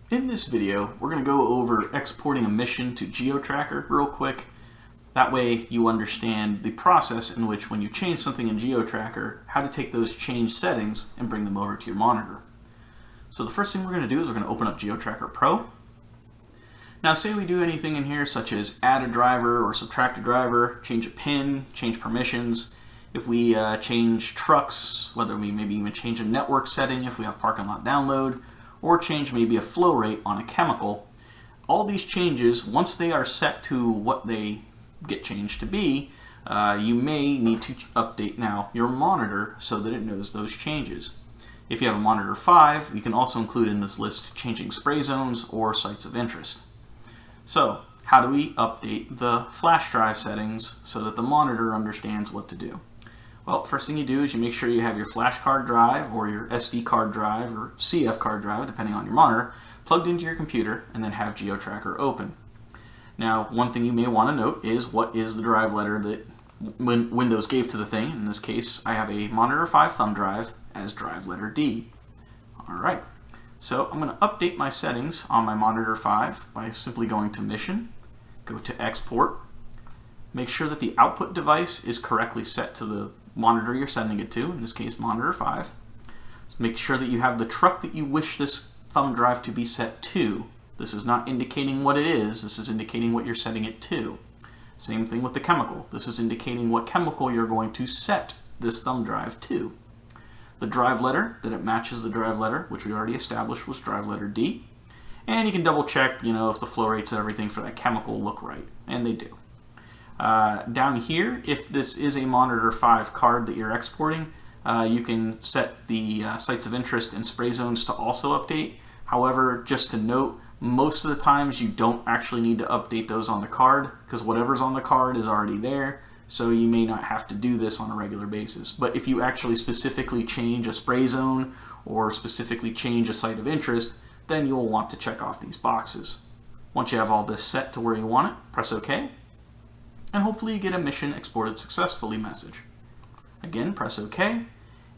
In this video, we're going to go over exporting a mission to GeoTracker real quick. That way you understand the process in which when you change something in GeoTracker, how to take those changed settings and bring them over to your monitor. So the first thing we're going to do is we're going to open up GeoTracker Pro. Now say we do anything in here such as add a driver or subtract a driver, change a pin, change permissions. If we change trucks, whether we maybe even change a network setting if we have parking lot download, or change maybe a flow rate on a chemical. All these changes, once they are set to what they get changed to be, you may need to update now your monitor so that it knows those changes. If you have a monitor 5, you can also include in this list changing spray zones or sites of interest. So, how do we update the flash drive settings so that the monitor understands what to do? Well, first thing you do is you make sure you have your flash card drive or your SD card drive or CF card drive, depending on your monitor, plugged into your computer and then have GeoTracker open. Now, one thing you may want to note is what is the drive letter that Windows gave to the thing. In this case, I have a monitor 5 thumb drive as drive letter D. Alright, so I'm going to update my settings on my monitor 5 by simply going to Mission, go to Export, make sure that the output device is correctly set to the monitor you're sending it to, in this case monitor 5. So make sure that you have the truck that you wish this thumb drive to be set to. This is not indicating what it is, this is indicating what you're setting it to. Same thing with the chemical. This is indicating what chemical you're going to set this thumb drive to. The drive letter, that it matches the drive letter, which we already established was drive letter D. And you can double check, if the flow rates and everything for that chemical look right, and they do. Down here, if this is a monitor 5 card that you're exporting, you can set the sites of interest and spray zones to also update. However, just to note, most of the times you don't actually need to update those on the card because whatever's on the card is already there, so you may not have to do this on a regular basis. But if you actually specifically change a spray zone or specifically change a site of interest, then you'll want to check off these boxes. Once you have all this set to where you want it, press OK. And hopefully you get a mission exported successfully message. Again, press OK,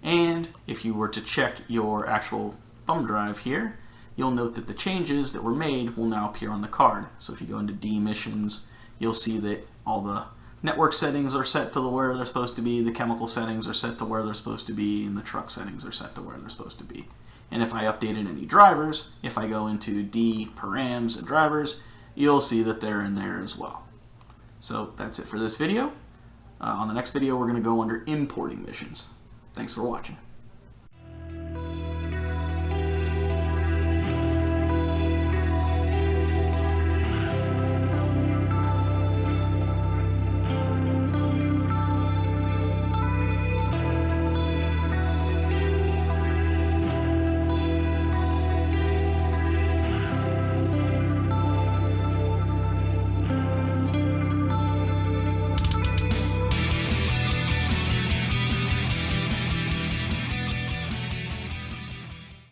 and if you were to check your actual thumb drive here, you'll note that the changes that were made will now appear on the card. So if you go into D missions, you'll see that all the network settings are set to where they're supposed to be, the chemical settings are set to where they're supposed to be, and the truck settings are set to where they're supposed to be. And if I updated any drivers, if I go into D params and drivers, you'll see that they're in there as well. So that's it for this video. On the next video, we're going to go under importing missions. Thanks for watching.